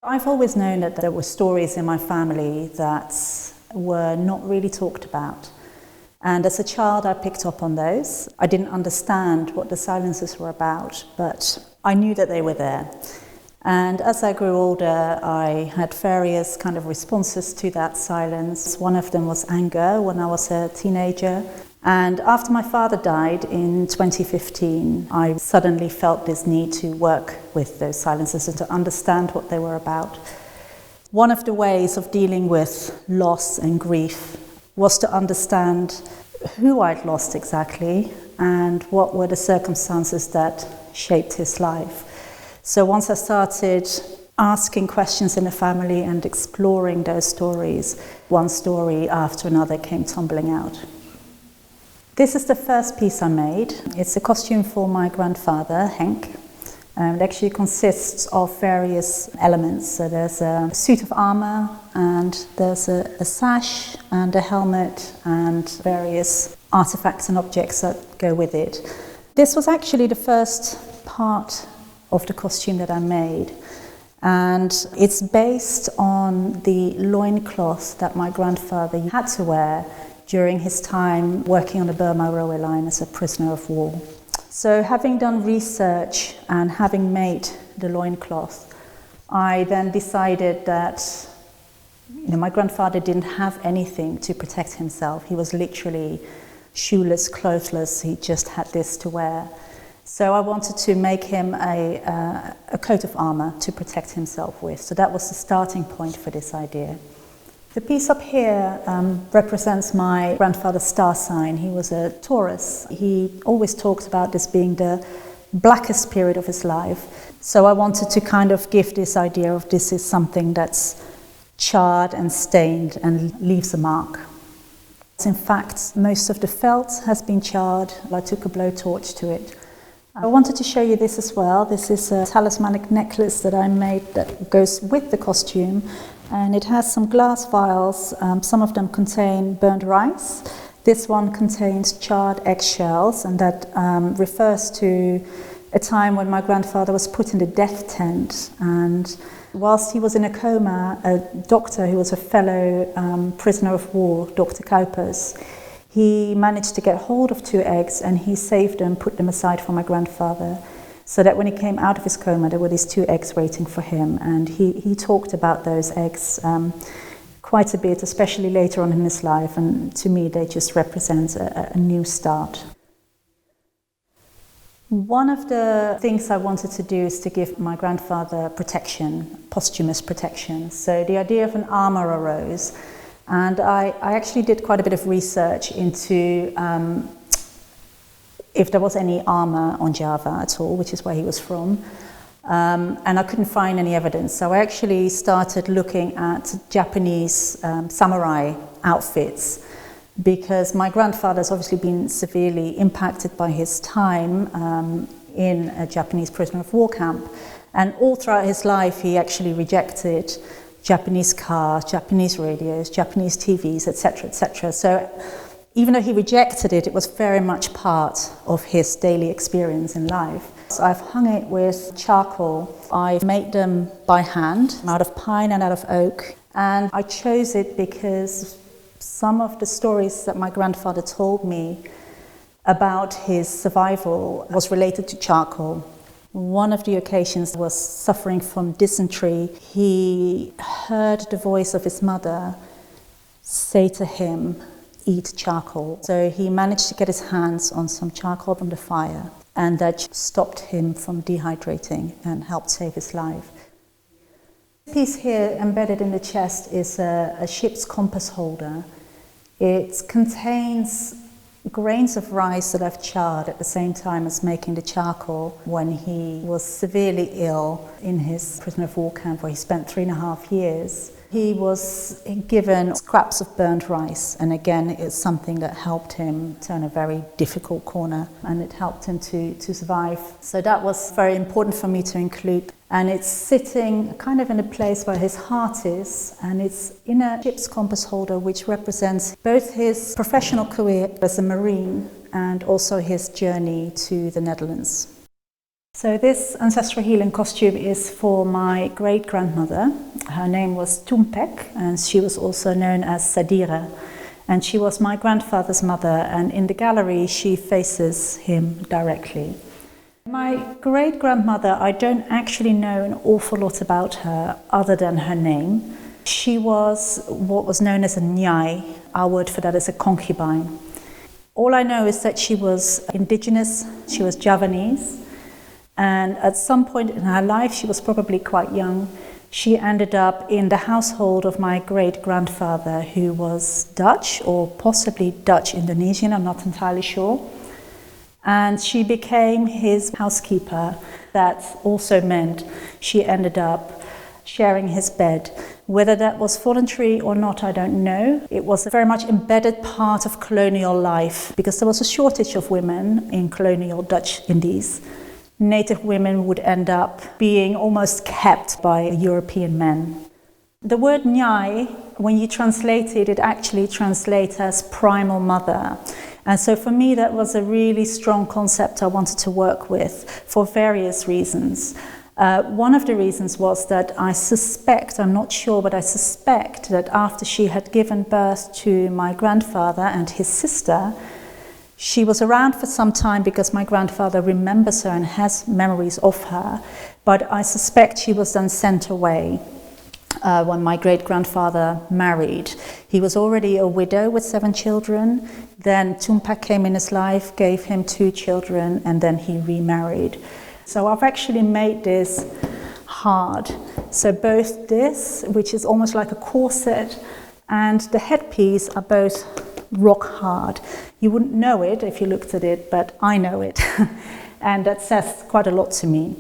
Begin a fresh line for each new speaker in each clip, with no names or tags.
I've always known that there were stories in my family that were not really talked about. And as a child, I picked up on those. I didn't understand what the silences were about, but I knew that they were there. And as I grew older, I had various kind of responses to that silence. One of them was anger when I was a teenager. And after my father died in 2015, I suddenly felt this need to work with those silences and to understand what they were about. One of the ways of dealing with loss and grief was to understand who I'd lost exactly and what were the circumstances that shaped his life. So once I started asking questions in the family and exploring those stories, one story after another came tumbling out. This is the first piece I made. It's a costume for my grandfather, Henk. It actually consists of various elements. So there's a suit of armour, and there's a sash and a helmet and various artefacts and objects that go with it. This was actually the first part of the costume that I made. And it's based on the loincloth that my grandfather had to wear during his time working on the Burma railway line as a prisoner of war. So having done research and having made the loincloth, I then decided that my grandfather didn't have anything to protect himself. He was literally shoeless, clothless. He just had this to wear. So I wanted to make him a coat of armour to protect himself with. So that was the starting point for this idea. The piece up here represents my grandfather's star sign. He was a Taurus. He always talked about this being the blackest period of his life. So I wanted to kind of give this idea of this is something that's charred and stained and leaves a mark. In fact, most of the felt has been charred. I took a blowtorch to it. I wanted to show you this as well. This is a talismanic necklace that I made that goes with the costume. And it has some glass vials. Some of them contain burnt rice. This one contains charred eggshells, and that refers to a time when my grandfather was put in the death tent. And whilst he was in a coma, a doctor who was a fellow prisoner of war, Dr. Kuipers, he managed to get hold of 2 eggs, and he saved them, put them aside for my grandfather, so that when he came out of his coma, there were these 2 eggs waiting for him. And he talked about those eggs quite a bit, especially later on in his life. And to me, they just represent a new start. One of the things I wanted to do is to give my grandfather protection, posthumous protection. So the idea of an armour arose. And I actually did quite a bit of research into if there was any armour on Java at all, which is where he was from. And I couldn't find any evidence. So I actually started looking at Japanese samurai outfits, because my grandfather's obviously been severely impacted by his time in a Japanese prisoner of war camp. And all throughout his life, he actually rejected Japanese cars, Japanese radios, Japanese TVs, etc., etc. So even though he rejected it, it was very much part of his daily experience in life. So I've hung it with charcoal. I've made them by hand, out of pine and out of oak. And I chose it because some of the stories that my grandfather told me about his survival was related to charcoal. One of the occasions was suffering from dysentery. He heard the voice of his mother say to him, "Eat charcoal." So he managed to get his hands on some charcoal from the fire, and that stopped him from dehydrating and helped save his life. This piece here, embedded in the chest, is a ship's compass holder. It contains grains of rice that I've charred at the same time as making the charcoal when he was severely ill in his prisoner of war camp, where he spent 3.5 years. He was given scraps of burnt rice, and again, it's something that helped him turn a very difficult corner, and it helped him to survive. So that was very important for me to include. And it's sitting kind of in a place where his heart is, and it's in a ship's compass holder, which represents both his professional career as a Marine and also his journey to the Netherlands. So this ancestral healing costume is for my great-grandmother. Her name was Tumpek, and she was also known as Sadira. And she was my grandfather's mother, and in the gallery she faces him directly. My great-grandmother, I don't actually know an awful lot about her other than her name. She was what was known as a nyai. Our word for that is a concubine. All I know is that she was indigenous, she was Javanese, and at some point in her life, she was probably quite young, she ended up in the household of my great-grandfather, who was Dutch, or possibly Dutch-Indonesian, I'm not entirely sure. And she became his housekeeper. That also meant she ended up sharing his bed. Whether that was voluntary or not, I don't know. It was a very much embedded part of colonial life, because there was a shortage of women in colonial Dutch Indies. Native women would end up being almost kept by European men. The word nyai, when you translate it, it actually translates as primal mother. And so for me, that was a really strong concept I wanted to work with for various reasons. One of the reasons was that I suspect, I'm not sure, but I suspect that after she had given birth to my grandfather and his sister, she was around for some time because my grandfather remembers her and has memories of her, but I suspect she was then sent away when my great-grandfather married. He was already a widow with 7 children, then Tumpak came in his life, gave him 2 children, and then he remarried. So I've actually made this hard. So both this, which is almost like a corset, and the headpiece are both rock hard. You wouldn't know it if you looked at it, but I know it. And that says quite a lot to me.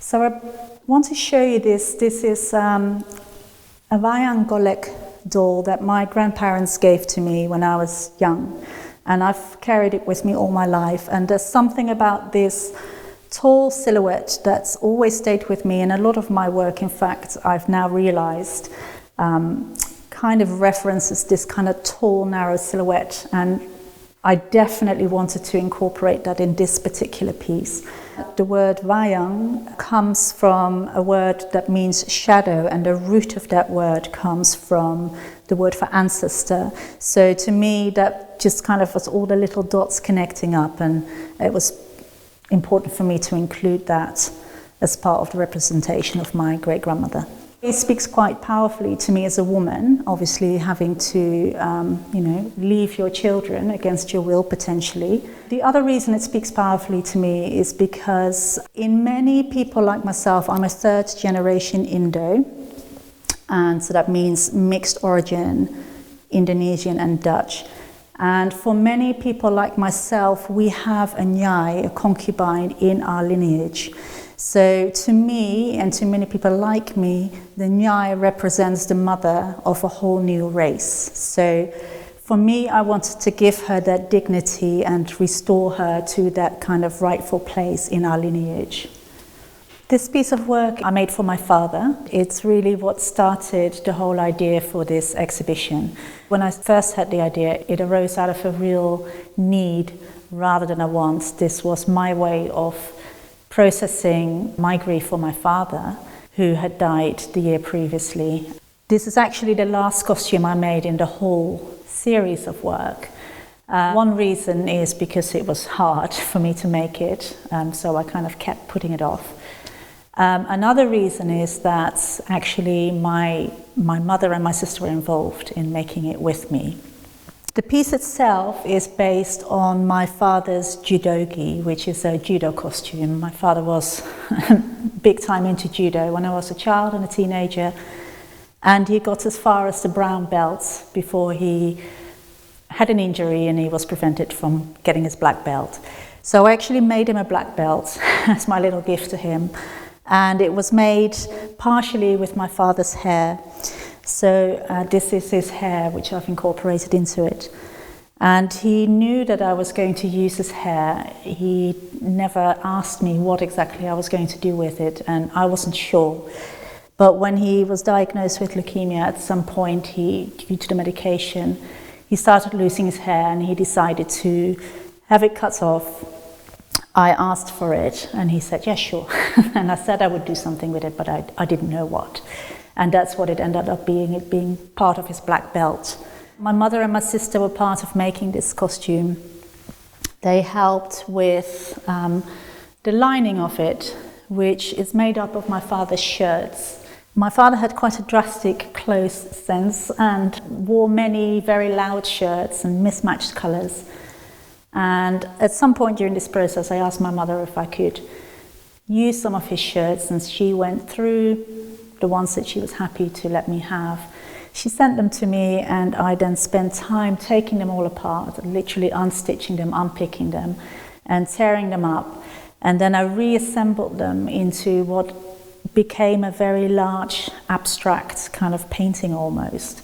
So I want to show you this. This is a wayang golek doll that my grandparents gave to me when I was young. And I've carried it with me all my life. And there's something about this tall silhouette that's always stayed with me. And a lot of my work, in fact, I've now realized, kind of references this kind of tall, narrow silhouette, and I definitely wanted to incorporate that in this particular piece. The word wayang comes from a word that means shadow, and the root of that word comes from the word for ancestor. So to me, that just kind of was all the little dots connecting up, and it was important for me to include that as part of the representation of my great-grandmother. It speaks quite powerfully to me as a woman, obviously having to, leave your children against your will potentially. The other reason it speaks powerfully to me is because in many people like myself, I'm a 3rd generation Indo, and so that means mixed origin, Indonesian and Dutch. And for many people like myself, we have a nyai, a concubine, in our lineage. So to me, and to many people like me, the nyai represents the mother of a whole new race. So for me, I wanted to give her that dignity and restore her to that kind of rightful place in our lineage. This piece of work I made for my father. It's really what started the whole idea for this exhibition. When I first had the idea, it arose out of a real need rather than a want. This was my way of processing my grief for my father, who had died the year previously. This is actually the last costume I made in the whole series of work. One reason is because it was hard for me to make it, so I kind of kept putting it off. Another reason is that actually my mother and my sister were involved in making it with me. The piece itself is based on my father's judogi, which is a judo costume. My father was big time into judo when I was a child and a teenager, and he got as far as the brown belt before he had an injury and he was prevented from getting his black belt. So I actually made him a black belt as my little gift to him, and it was made partially with my father's hair. So this is his hair, which I've incorporated into it. And he knew that I was going to use his hair. He never asked me what exactly I was going to do with it, and I wasn't sure. But when he was diagnosed with leukemia, at some point, due to the medication, he started losing his hair, and he decided to have it cut off I asked for it and he said, yeah, sure. And I said I would do something with it, but I didn't know what. And that's what it ended up being, it being part of his black belt. My mother and my sister were part of making this costume. They helped with the lining of it, which is made up of my father's shirts. My father had quite a drastic clothes sense and wore many very loud shirts and mismatched colours. And at some point during this process, I asked my mother if I could use some of his shirts, and she went through the ones that she was happy to let me have. She sent them to me, and I then spent time taking them all apart, literally unstitching them, unpicking them, and tearing them up. And then I reassembled them into what became a very large, abstract kind of painting almost.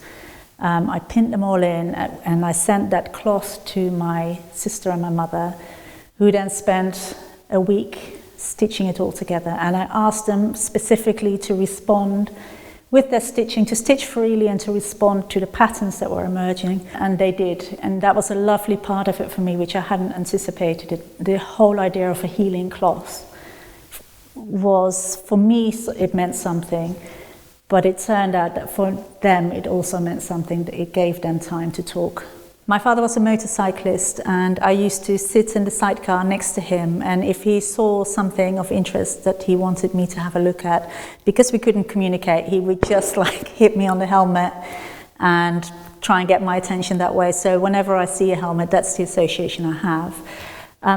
I pinned them all in, and I sent that cloth to my sister and my mother, who then spent a week stitching it all together. And I asked them specifically to respond with their stitching, to stitch freely and to respond to the patterns that were emerging. And they did. And that was a lovely part of it for me, which I hadn't anticipated. The whole idea of a healing cloth was, for me, it meant something. But it turned out that for them, it also meant something, that it gave them time to talk. My father was a motorcyclist, and I used to sit in the sidecar next to him, and if he saw something of interest that he wanted me to have a look at, because we couldn't communicate, he would just hit me on the helmet and try and get my attention that way. So whenever I see a helmet, that's the association I have.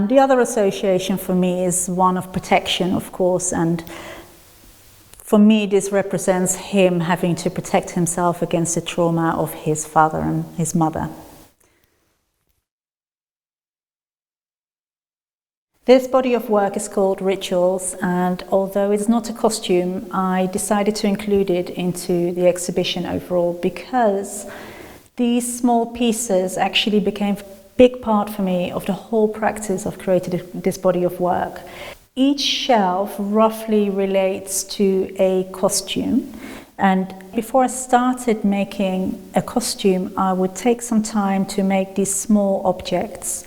The other association for me is one of protection, of course, and for me, this represents him having to protect himself against the trauma of his father and his mother. This body of work is called Rituals, and although it's not a costume, I decided to include it into the exhibition overall because these small pieces actually became a big part for me of the whole practice of creating this body of work. Each shelf roughly relates to a costume, and before I started making a costume, I would take some time to make these small objects.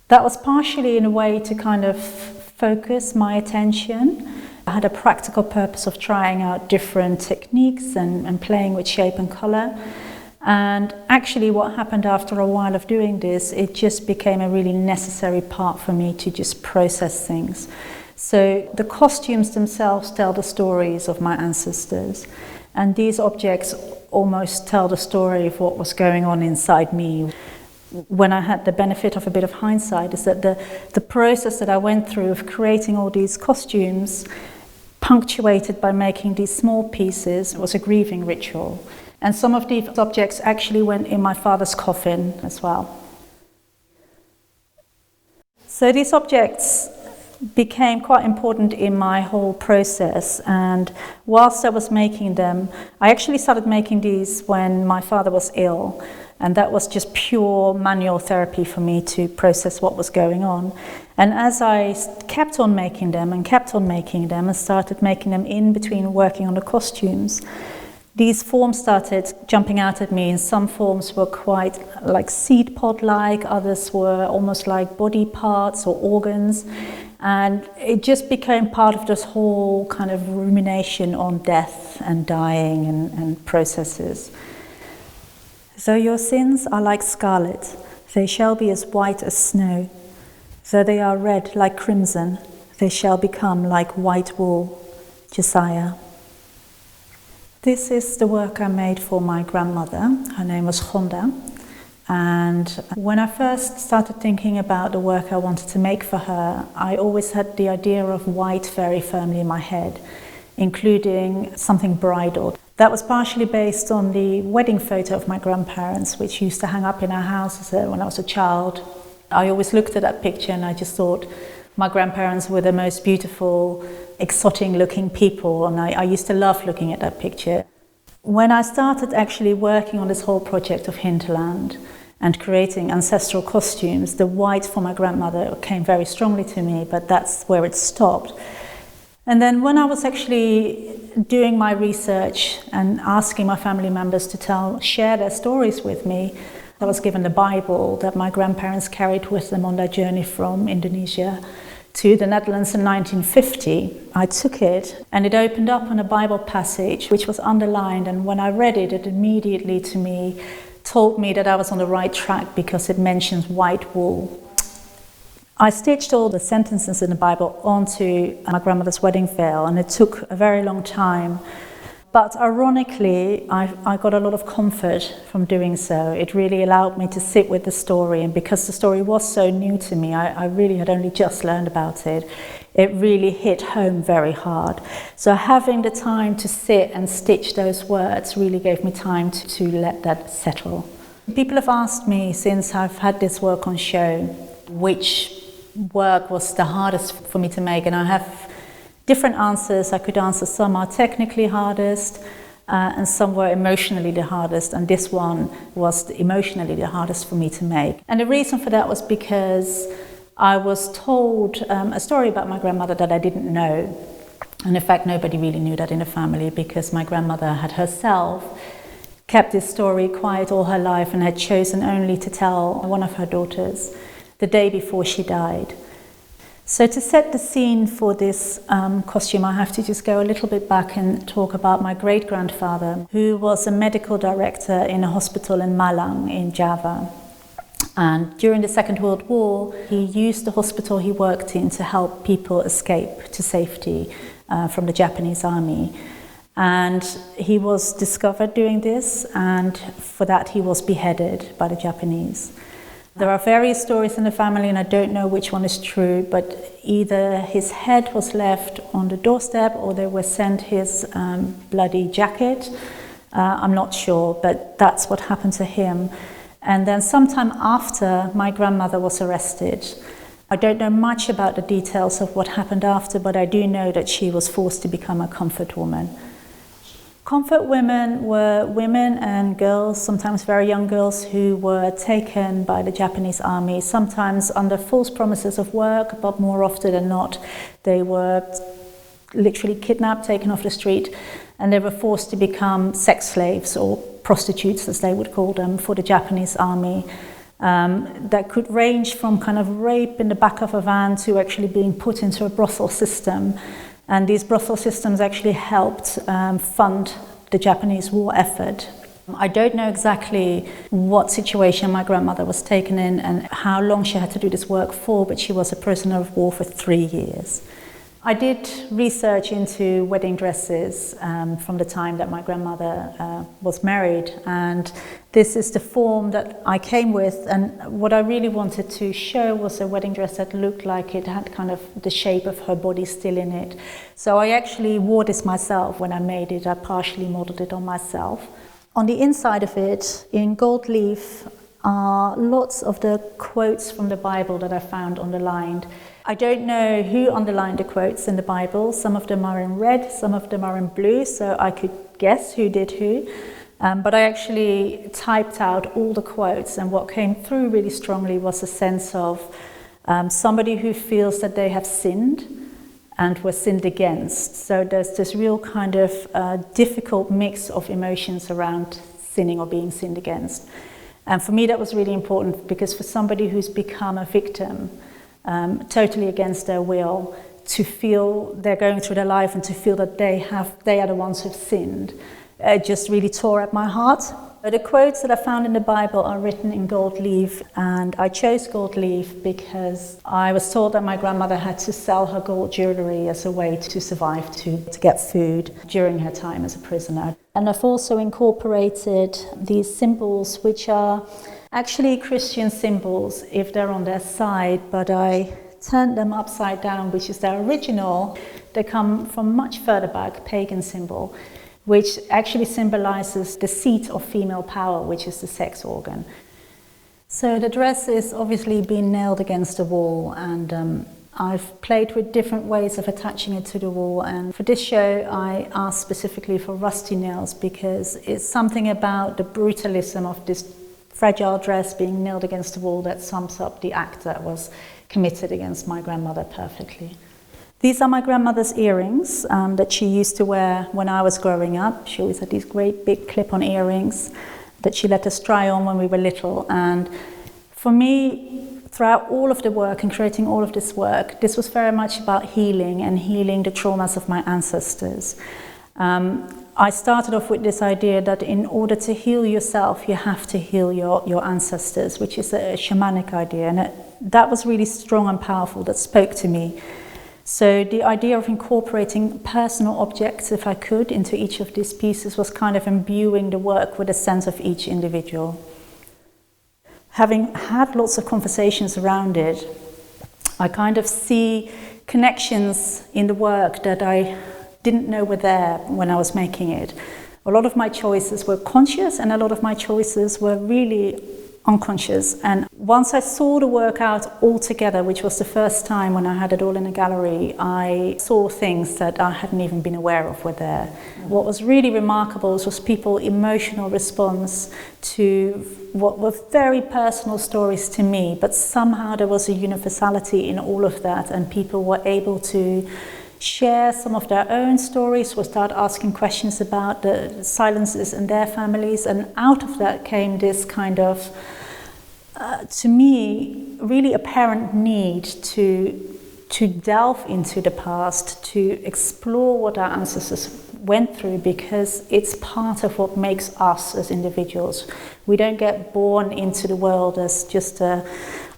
That was partially in a way to kind of focus my attention. I had a practical purpose of trying out different techniques and playing with shape and colour. And actually what happened after a while of doing this, it just became a really necessary part for me to just process things. So the costumes themselves tell the stories of my ancestors, and these objects almost tell the story of what was going on inside me. When I had the benefit of a bit of hindsight, is that the process that I went through of creating all these costumes, punctuated by making these small pieces, was a grieving ritual. And some of these objects actually went in my father's coffin as well. So these objects became quite important in my whole process, and whilst I was making them, I actually started making these when my father was ill, and that was just pure manual therapy for me to process what was going on. And as I kept on making them and started making them in between working on the costumes, these forms started jumping out at me, and some forms were quite like seed pod-like, others were almost like body parts or organs, and it just became part of this whole kind of rumination on death and dying and processes. Though your sins are like scarlet, they shall be as white as snow. Though they are red like crimson, they shall become like white wool. Josiah. This is the work I made for my grandmother. Her name was Gonda. And when I first started thinking about the work I wanted to make for her, I always had the idea of white very firmly in my head, including something bridal. That was partially based on the wedding photo of my grandparents, which used to hang up in our house when I was a child. I always looked at that picture and I just thought my grandparents were the most beautiful, exotic looking people, and I used to love looking at that picture. When I started actually working on this whole project of Hinterland and creating ancestral costumes, the white for my grandmother came very strongly to me, but that's where it stopped. And then when I was actually doing my research and asking my family members to share their stories with me, I was given the Bible that my grandparents carried with them on their journey from Indonesia to the Netherlands in 1950. I took it and it opened up on a Bible passage which was underlined, and when I read it, it immediately to me told me that I was on the right track because it mentions white wool. I stitched all the sentences in the Bible onto my grandmother's wedding veil, and it took a very long time. But ironically, I got a lot of comfort from doing so. It really allowed me to sit with the story, and because the story was so new to me, I really had only just learned about it. It really hit home very hard. So having the time to sit and stitch those words really gave me time to let that settle. People have asked me since I've had this work on show, which work was the hardest for me to make, and I have different answers. I could answer some are technically hardest and some were emotionally the hardest, and this one was emotionally the hardest for me to make. And the reason for that was because I was told a story about my grandmother that I didn't know, and in fact nobody really knew that in the family, because my grandmother had herself kept this story quiet all her life and had chosen only to tell one of her daughters the day before she died. So to set the scene for this costume, I have to just go a little bit back and talk about my great-grandfather, who was a medical director in a hospital in Malang in Java. And during the Second World War, he used the hospital he worked in to help people escape to safety from the Japanese army. And he was discovered doing this, and for that he was beheaded by the Japanese. There are various stories in the family, and I don't know which one is true, but either his head was left on the doorstep or they were sent his bloody jacket. I'm not sure, but that's what happened to him. And then sometime after, my grandmother was arrested. I don't know much about the details of what happened after, but I do know that she was forced to become a comfort woman. Comfort women were women and girls, sometimes very young girls, who were taken by the Japanese army, sometimes under false promises of work, but more often than not, they were literally kidnapped, taken off the street, and they were forced to become sex slaves, or prostitutes as they would call them, for the Japanese army. That could range from kind of rape in the back of a van to actually being put into a brothel system. And these brothel systems actually helped fund the Japanese war effort. I don't know exactly what situation my grandmother was taken in and how long she had to do this work for, but she was a prisoner of war for 3 years. I did research into wedding dresses from the time that my grandmother was married, and this is the form that I came with, and what I really wanted to show was a wedding dress that looked like it had kind of the shape of her body still in it. So I actually wore this myself when I made it. I partially modeled it on myself. On the inside of it, in gold leaf, are lots of the quotes from the Bible that I found underlined. I don't know who underlined the quotes in the Bible. Some of them are in red, some of them are in blue, so I could guess who did who. But I actually typed out all the quotes, and what came through really strongly was a sense of somebody who feels that they have sinned and were sinned against. So there's this real kind of difficult mix of emotions around sinning or being sinned against. And for me that was really important, because for somebody who's become a victim, totally against their will, to feel they're going through their life and to feel that they are the ones who've sinned, it just really tore at my heart. The quotes that I found in the Bible are written in gold leaf, and I chose gold leaf because I was told that my grandmother had to sell her gold jewellery as a way to survive, to get food during her time as a prisoner. And I've also incorporated these symbols, which are actually Christian symbols if they're on their side, but I turned them upside down, which is their original. They come from much further back, pagan symbol, which actually symbolizes the seat of female power, which is the sex organ. So the dress is obviously being nailed against the wall, and I've played with different ways of attaching it to the wall, and for this show I asked specifically for rusty nails, because it's something about the brutalism of this fragile dress being nailed against the wall that sums up the act that was committed against my grandmother perfectly. These are my grandmother's earrings that she used to wear when I was growing up. She always had these great big clip-on earrings that she let us try on when we were little. And for me, throughout all of the work and creating all of this work, this was very much about healing and healing the traumas of my ancestors. I started off with this idea that in order to heal yourself, you have to heal your ancestors, which is a shamanic idea. And that was really strong and powerful, that spoke to me. So the idea of incorporating personal objects, if I could, into each of these pieces was kind of imbuing the work with a sense of each individual. Having had lots of conversations around it, I kind of see connections in the work that I didn't know were there when I was making it. A lot of my choices were conscious and a lot of my choices were really unconscious. And once I saw the work out all together, which was the first time when I had it all in a gallery, I saw things that I hadn't even been aware of were there. What was really remarkable was people's emotional response to what were very personal stories to me, but somehow there was a universality in all of that, and people were able to share some of their own stories, or start asking questions about the silences in their families, and out of that came this kind of, to me, really apparent need to delve into the past, to explore what our ancestors went through, because it's part of what makes us as individuals. We don't get born into the world as just a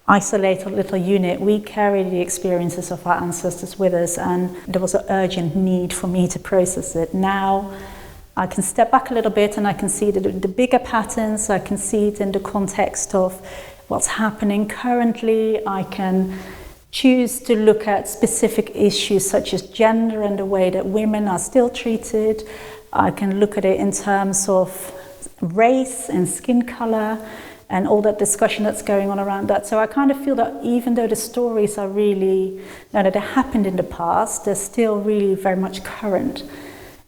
isolated little unit. We carry the experiences of our ancestors with us, and there was an urgent need for me to process it. Now I can step back a little bit and I can see the bigger patterns. I can see it in the context of what's happening currently. I can choose to look at specific issues such as gender and the way that women are still treated. I can look at it in terms of race and skin color, and all that discussion that's going on around that. So I kind of feel that even though the stories are really, that they happened in the past, they're still really very much current.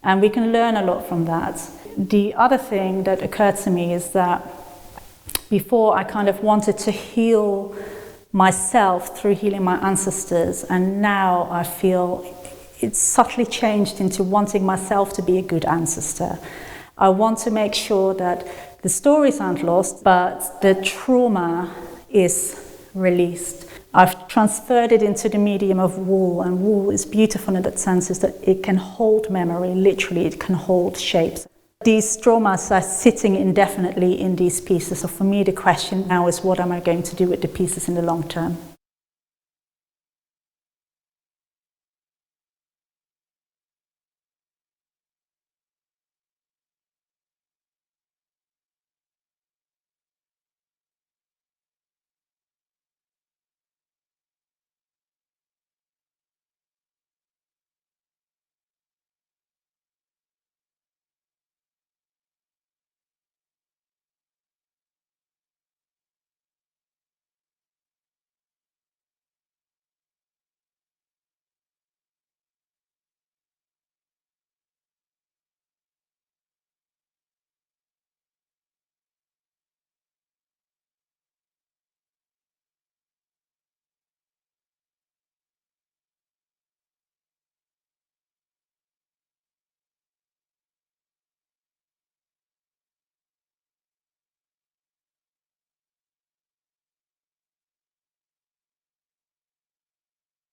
And we can learn a lot from that. The other thing that occurred to me is that before I kind of wanted to heal myself through healing my ancestors, and now I feel it's subtly changed into wanting myself to be a good ancestor. I want to make sure that the stories aren't lost, but the trauma is released. I've transferred it into the medium of wool, and wool is beautiful in that sense, is that it can hold memory, literally it can hold shapes. These traumas are sitting indefinitely in these pieces, so for me the question now is, what am I going to do with the pieces in the long term?